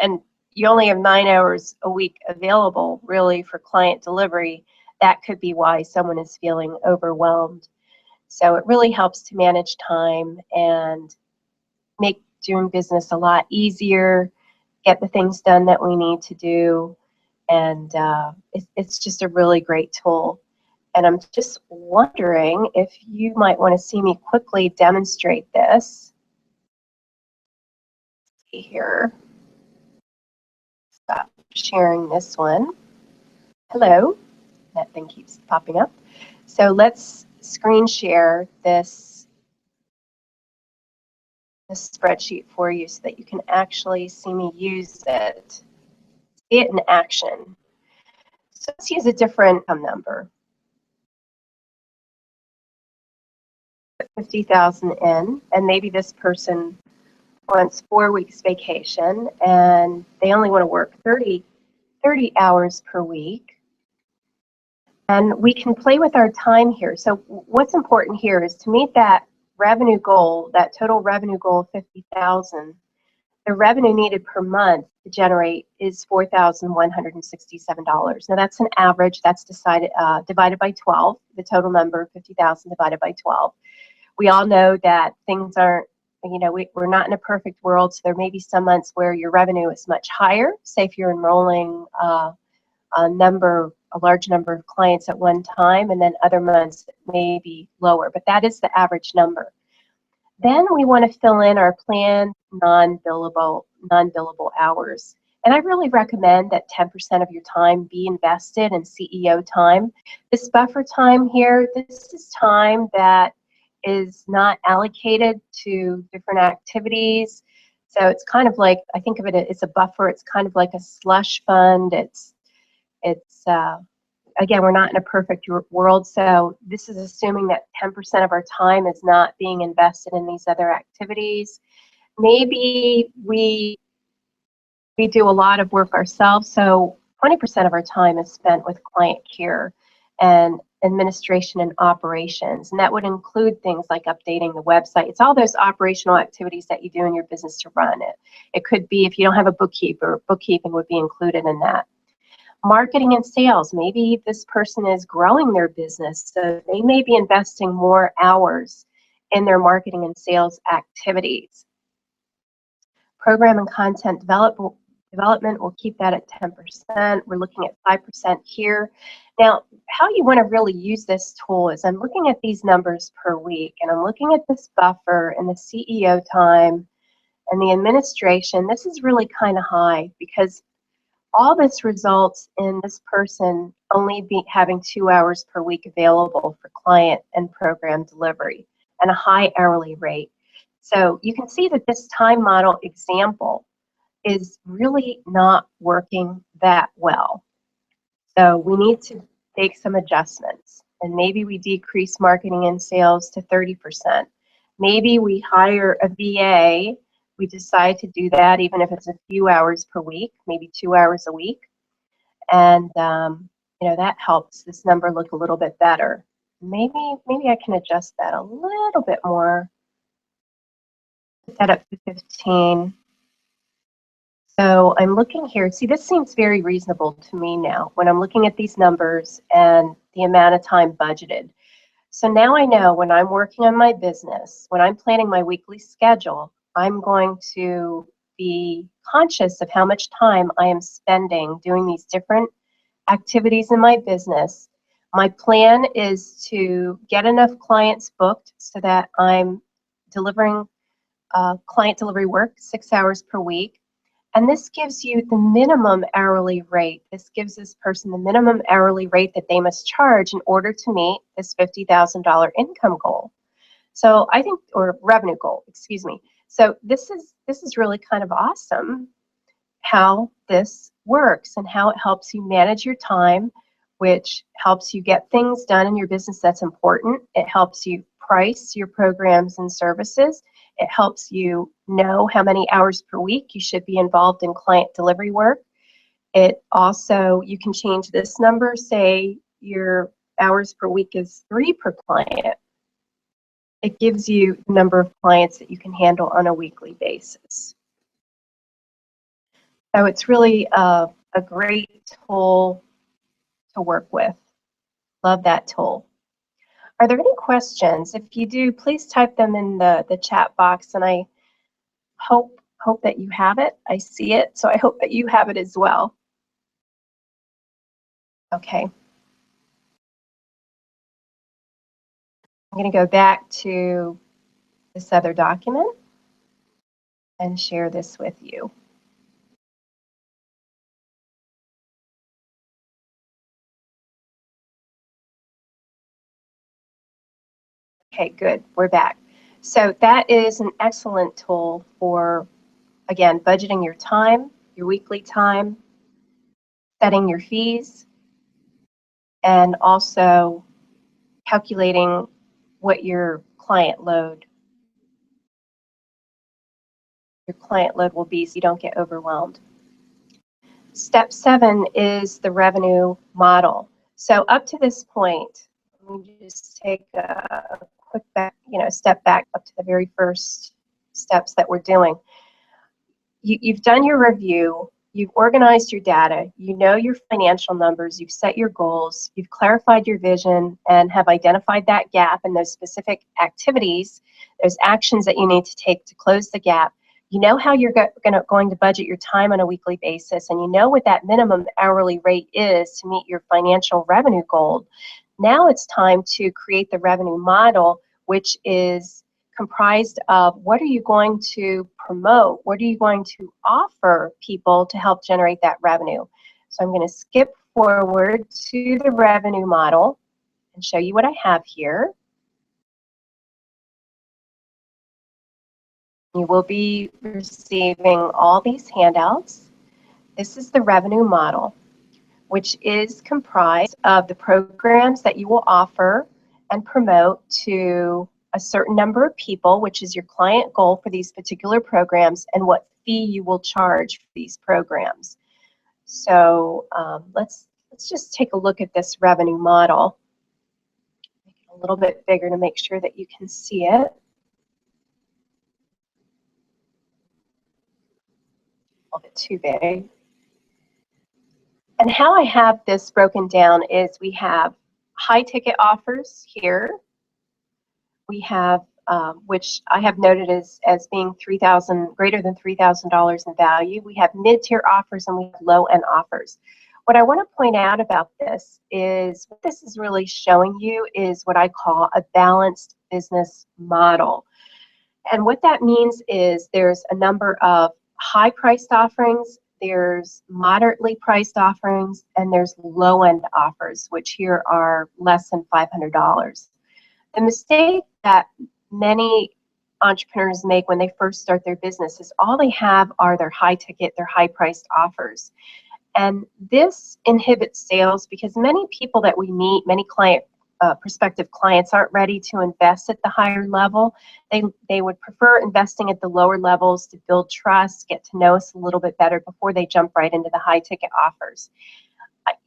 and you only have 9 hours a week available really for client delivery, that could be why someone is feeling overwhelmed. So it really helps to manage time and make doing business a lot easier, get the things done that we need to do, and it's just a really great tool. And I'm just wondering if you might want to see me quickly demonstrate this. See here. Stop sharing this one. Hello. That thing keeps popping up. So let's screen share this spreadsheet for you so that you can actually see me use it. See it in action. So let's use a different number. 50,000 in, and maybe this person wants 4 weeks vacation and they only want to work 30 hours per week. And we can play with our time here. So what's important here is to meet that revenue goal, that total revenue goal of 50,000. The revenue needed per month to generate is $4,167. Now that's an average. That's divided by 12. The total number, 50,000 divided by 12. We all know that things aren't, we're not in a perfect world, so there may be some months where your revenue is much higher. Say if you're enrolling a large number of clients at one time, and then other months may be lower, but that is the average number. Then we want to fill in our planned non-billable hours. And I really recommend that 10% of your time be invested in CEO time. This buffer time here, this is time that is not allocated to different activities. So it's kind of like, I think of it as a buffer. It's kind of like a slush fund. Again, we're not in a perfect world, so this is assuming that 10% of our time is not being invested in these other activities. Maybe we do a lot of work ourselves, so 20% of our time is spent with client care and administration and operations, and that would include things like updating the website. It's all those operational activities that you do in your business to run it. It could be if you don't have a bookkeeper, bookkeeping would be included in that. Marketing and sales, maybe this person is growing their business, so they may be investing more hours in their marketing and sales activities. Program and content development, we'll keep that at 10%. We're looking at 5% here. Now, how you want to really use this tool is I'm looking at these numbers per week, and I'm looking at this buffer and the CEO time and the administration. This is really kind of high because all this results in this person only having 2 hours per week available for client and program delivery and a high hourly rate. So you can see that this time model example is really not working that well. So we need to make some adjustments, and maybe we decrease marketing and sales to 30%. Maybe we hire a VA we decide to do that, even if it's a few hours per week, maybe 2 hours a week. And, that helps this number look a little bit better. Maybe I can adjust that a little bit more. Put that up to 15. So I'm looking here. See, this seems very reasonable to me now when I'm looking at these numbers and the amount of time budgeted. So now I know when I'm working on my business, when I'm planning my weekly schedule, I'm going to be conscious of how much time I am spending doing these different activities in my business. My plan is to get enough clients booked so that I'm delivering client delivery work 6 hours per week. And this gives you the minimum hourly rate. This gives this person the minimum hourly rate that they must charge in order to meet this $50,000 income goal. So I think, or revenue goal, excuse me. So this is really kind of awesome how this works and how it helps you manage your time, which helps you get things done in your business that's important. It helps you price your programs and services. It helps you know how many hours per week you should be involved in client delivery work. It also, you can change this number, say your hours per week is 3 per client. It gives you the number of clients that you can handle on a weekly basis. So it's really a great tool to work with. Love that tool. Are there any questions? If you do, please type them in the chat box, and I hope that you have it. I see it, so I hope that you have it as well. Okay. I'm going to go back to this other document and share this with you. Okay, good. We're back. So that is an excellent tool for, again, budgeting your time, your weekly time, setting your fees, and also calculating what your client load will be so you don't get overwhelmed. Step 7 is the revenue model. So up to this point, let me just take a quick step back up to the very first steps that we're doing. You've done your review, you've organized your data, you know your financial numbers, you've set your goals, you've clarified your vision, and have identified that gap and those specific activities, those actions that you need to take to close the gap. You know how you're going to budget your time on a weekly basis, and you know what that minimum hourly rate is to meet your financial revenue goal. Now it's time to create the revenue model, which is comprised of what are you going to promote, what are you going to offer people to help generate that revenue. So I'm going to skip forward to the revenue model and show you what I have here. You will be receiving all these handouts. This is the revenue model, which is comprised of the programs that you will offer and promote to a certain number of people, which is your client goal for these particular programs, and what fee you will charge for these programs. So let's just take a look at this revenue model. Make it a little bit bigger to make sure that you can see it. A little bit too big. And how I have this broken down is we have high ticket offers here. We have, which I have noted as being greater than $3,000 in value. We have mid-tier offers and we have low-end offers. What I want to point out about this is what this is really showing you is what I call a balanced business model. And what that means is there's a number of high-priced offerings, there's moderately priced offerings, and there's low-end offers, which here are less than $500. The mistake that many entrepreneurs make when they first start their business is all they have are their high-ticket, their high-priced offers. And this inhibits sales because many people that we meet, many client prospective clients aren't ready to invest at the higher level. They would prefer investing at the lower levels to build trust, get to know us a little bit better before they jump right into the high ticket offers.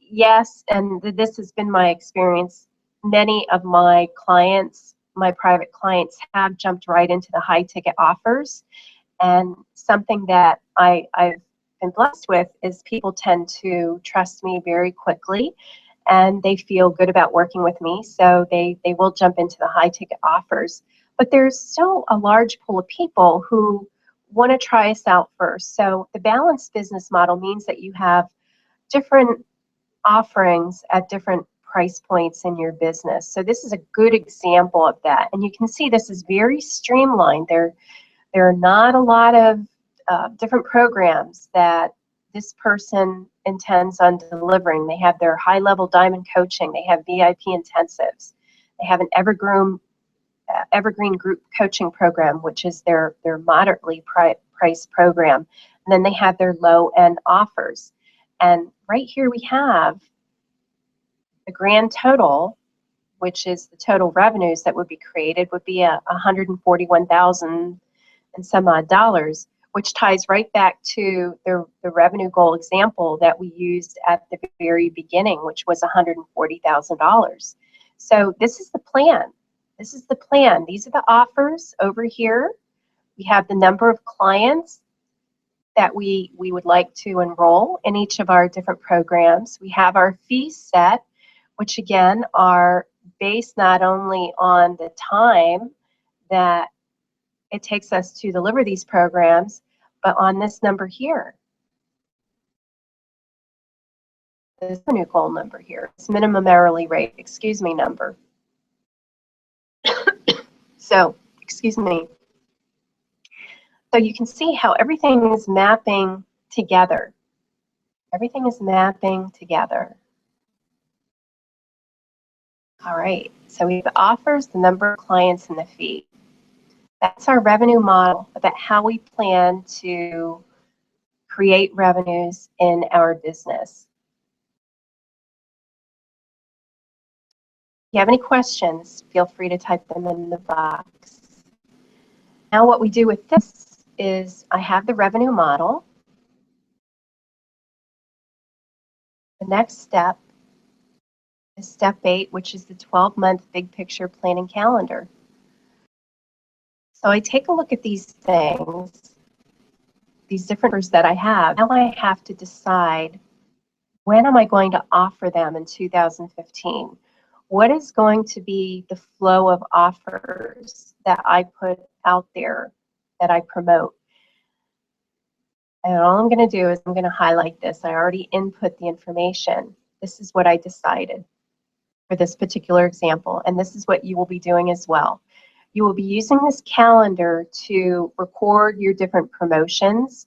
Yes, and this has been my experience. Many of my clients, my private clients, have jumped right into the high ticket offers. And something that I've been blessed with is people tend to trust me very quickly, and they feel good about working with me, so they will jump into the high ticket offers. But there's still a large pool of people who want to try us out first. So the balanced business model means that you have different offerings at different price points in your business. So this is a good example of that. And you can see this is very streamlined. There are not a lot of different programs that this person intends on delivering. They have their high-level diamond coaching. They have VIP intensives. They have an evergreen group coaching program, which is their moderately priced program. And then they have their low-end offers. And right here we have the grand total, which is the total revenues that would be created, would be $141,000 and some odd dollars, which ties right back to the revenue goal example that we used at the very beginning, which was $140,000. So this is the plan. This is the plan. These are the offers over here. We have the number of clients that we would like to enroll in each of our different programs. We have our fees set, which again are based not only on the time that it takes us to deliver these programs, but on this number here, this revenue goal number here, this minimum hourly rate, number. So, So you can see how everything is mapping together. Everything is mapping together. All right, so we have the offers, the number of clients, and the fee. That's our revenue model about how we plan to create revenues in our business. If you have any questions, feel free to type them in the box. Now what we do with this is I have the revenue model. The next step is step 8, which is the 12-month big picture planning calendar. So I take a look at these things, these different offers that I have. Now I have to decide, when am I going to offer them in 2015? What is going to be the flow of offers that I put out there, that I promote? And all I'm going to do is I'm going to highlight this. I already input the information. This is what I decided for this particular example, and this is what you will be doing as well. You will be using this calendar to record your different promotions,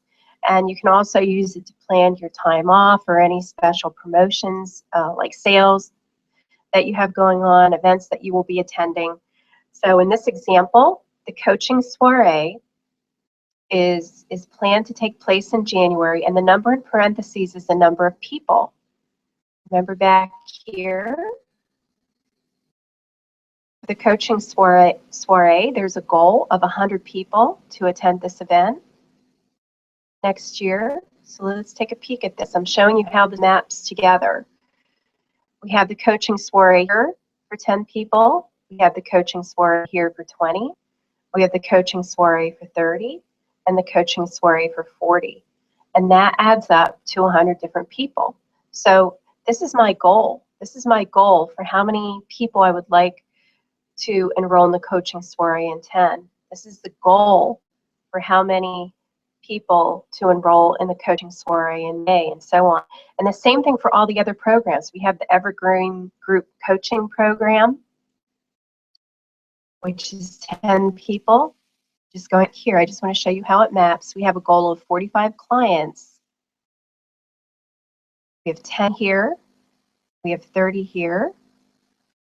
and you can also use it to plan your time off or any special promotions like sales that you have going on, events that you will be attending. So in this example, the coaching soiree is planned to take place in January, and the number in parentheses is the number of people. Remember back here, the coaching soiree, there's a goal of 100 people to attend this event next year. So let's take a peek at this. I'm showing you how the maps together. We have the coaching soiree here for 10 people. We have the coaching soiree here for 20. We have the coaching soiree for 30 and the coaching soiree for 40. And that adds up to 100 different people. So this is my goal. This is my goal for how many people I would like to enroll in the coaching soiree in 10. This is the goal for how many people to enroll in the coaching soiree in May, and so on. And the same thing for all the other programs. We have the Evergreen Group Coaching Program, which is 10 people. Just going here, I just want to show you how it maps. We have a goal of 45 clients. We have 10 here, we have 30 here,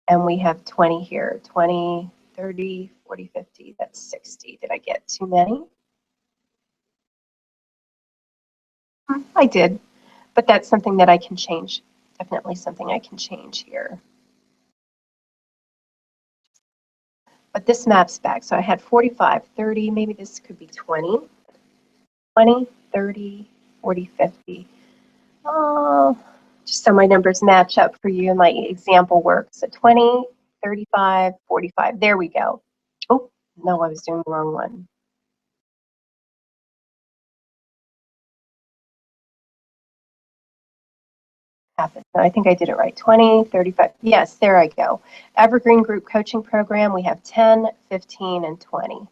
and we have 20 here. 20, 30, 40, 50, that's 60. Did I get too many? I did, but that's something that I can change. Definitely something I can change here. but this maps back. So I had 45, 30, maybe this could be 20, 20, 30, 40, 50. Oh, just so my numbers match up for you and my example work. So 20, 35, 45. There we go. Oh, no, I was doing the wrong one. I think I did it right. 20, 35. Yes, there I go. Evergreen Group Coaching Program, we have 10, 15, and 20,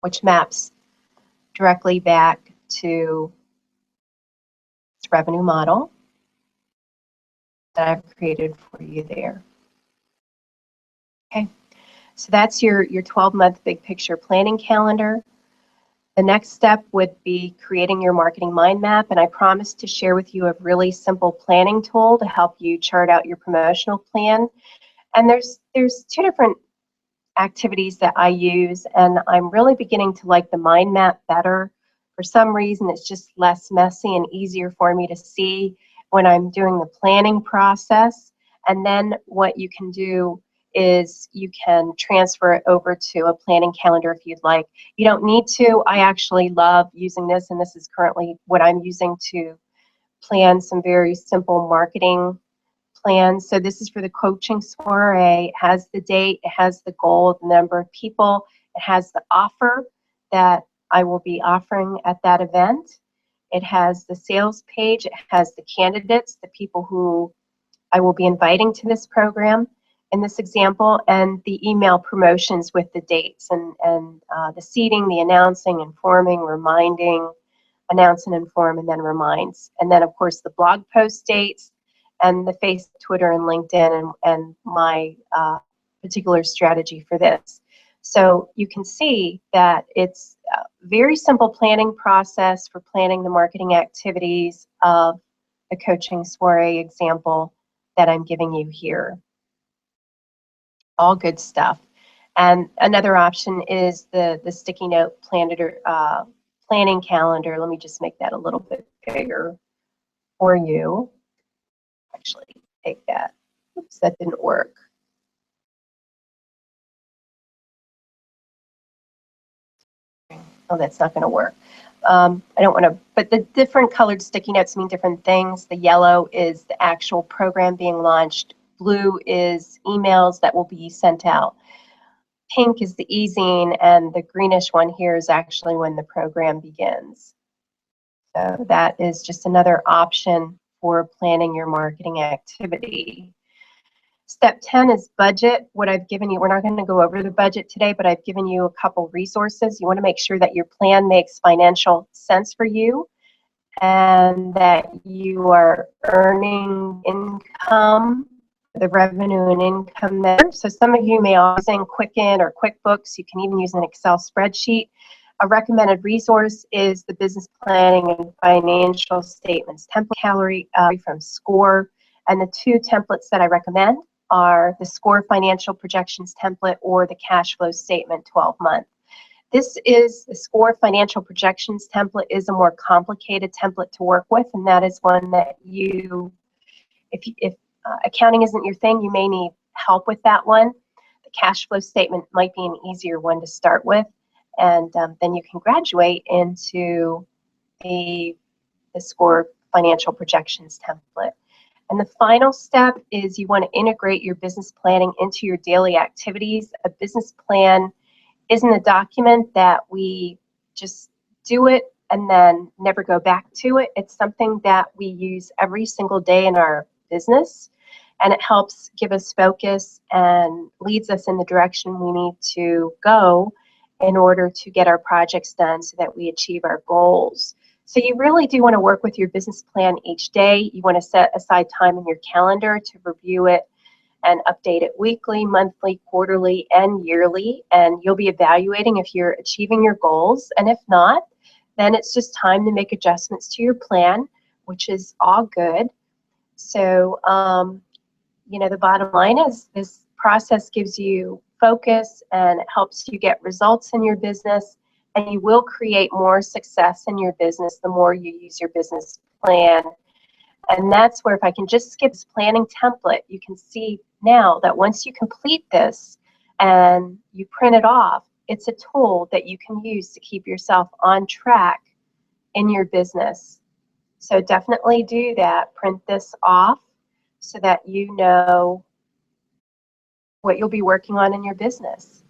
which maps directly back to this revenue model that I've created for you there. Okay, so that's your 12-month big picture planning calendar. The next step would be creating your marketing mind map, and I promise to share with you a really simple planning tool to help you chart out your promotional plan. And there's two different activities that I use, and I'm really beginning to like the mind map better. For some reason, it's just less messy and easier for me to see when I'm doing the planning process. And then what you can do is you can transfer it over to a planning calendar if you'd like. You don't need to. I actually love using this, and this is currently what I'm using to plan some very simple marketing plans. So this is for the coaching soiree. It has the date, it has the goal, the number of people, it has the offer that I will be offering at that event. It has the sales page, it has the candidates, the people who I will be inviting to this program in this example, and the email promotions with the dates and the seating, the announcing, informing, reminding, announce and inform, and then reminds. And then, of course, the blog post dates and the Facebook, Twitter, and LinkedIn, and my particular strategy for this. So you can see that it's a very simple planning process for planning the marketing activities of the coaching soiree example that I'm giving you here. All good stuff. And another option is the sticky note planning calendar. Let me just make that a little bit bigger for you. Actually, take that. Oops, that didn't work. Oh, that's not going to work. I don't want to, but the different colored sticky notes mean different things. The yellow is the actual program being launched. Blue is emails that will be sent out. Pink is the e-zine, and the greenish one here is actually when the program begins. So that is just another option for planning your marketing activity. Step 10 is budget. What I've given you, we're not going to go over the budget today, but I've given you a couple resources. You want to make sure that your plan makes financial sense for you and that you are earning income, the revenue and income there. So some of you may always use Quicken or QuickBooks. You can even use an Excel spreadsheet. A recommended resource is the Business Planning and Financial Statements template gallery from SCORE. And the two templates that I recommend are the SCORE Financial Projections template or the Cash Flow Statement 12-month. This is the SCORE Financial Projections template is a more complicated template to work with, and that is one that you, if accounting isn't your thing, you may need help with that one. The cash flow statement might be an easier one to start with, and then you can graduate into the SCORE Financial Projections template. And the final step is you want to integrate your business planning into your daily activities. A business plan isn't a document that we just do it and then never go back to it. It's something that we use every single day in our business, and it helps give us focus and leads us in the direction we need to go in order to get our projects done so that we achieve our goals. So you really do want to work with your business plan each day. You want to set aside time in your calendar to review it and update it weekly, monthly, quarterly, and yearly. And you'll be evaluating if you're achieving your goals. And if not, then it's just time to make adjustments to your plan, which is all good. So, you know, the bottom line is this process gives you focus and it helps you get results in your business, and you will create more success in your business the more you use your business plan. And that's where, if I can just skip this planning template, you can see now that once you complete this and you print it off, it's a tool that you can use to keep yourself on track in your business. So definitely do that. Print this off so that you know what you'll be working on in your business.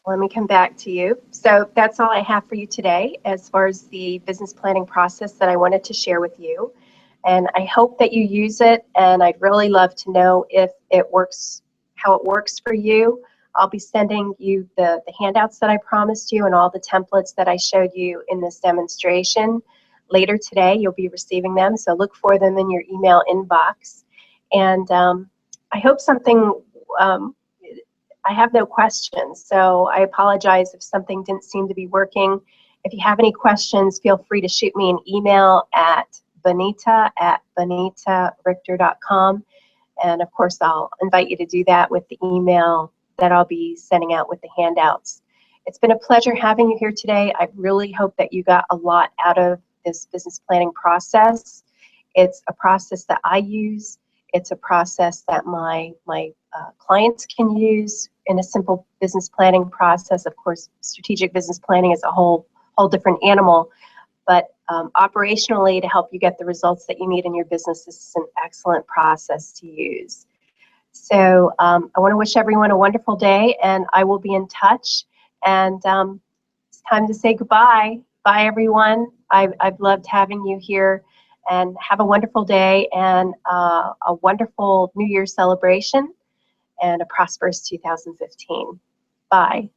Let me come back to you. So that's all I have for you today as far as the business planning process that I wanted to share with you. And I hope that you use it, and I'd really love to know if it works, how it works for you. I'll be sending you the handouts that I promised you and all the templates that I showed you in this demonstration. Later today, you'll be receiving them, so look for them in your email inbox. And I hope something, I have no questions, so I apologize if something didn't seem to be working. If you have any questions, feel free to shoot me an email at bonita@bonitarichter.com. And of course, I'll invite you to do that with the email that I'll be sending out with the handouts. It's been a pleasure having you here today. I really hope that you got a lot out of this business planning process. It's a process that I use. It's a process that my clients can use in a simple business planning process. Of course, strategic business planning is a whole different animal, but operationally, to help you get the results that you need in your business, this is an excellent process to use. So I want to wish everyone a wonderful day, and I will be in touch. And it's time to say goodbye. Bye, everyone. I've loved having you here, and have a wonderful day and a wonderful New Year's celebration and a prosperous 2015. Bye.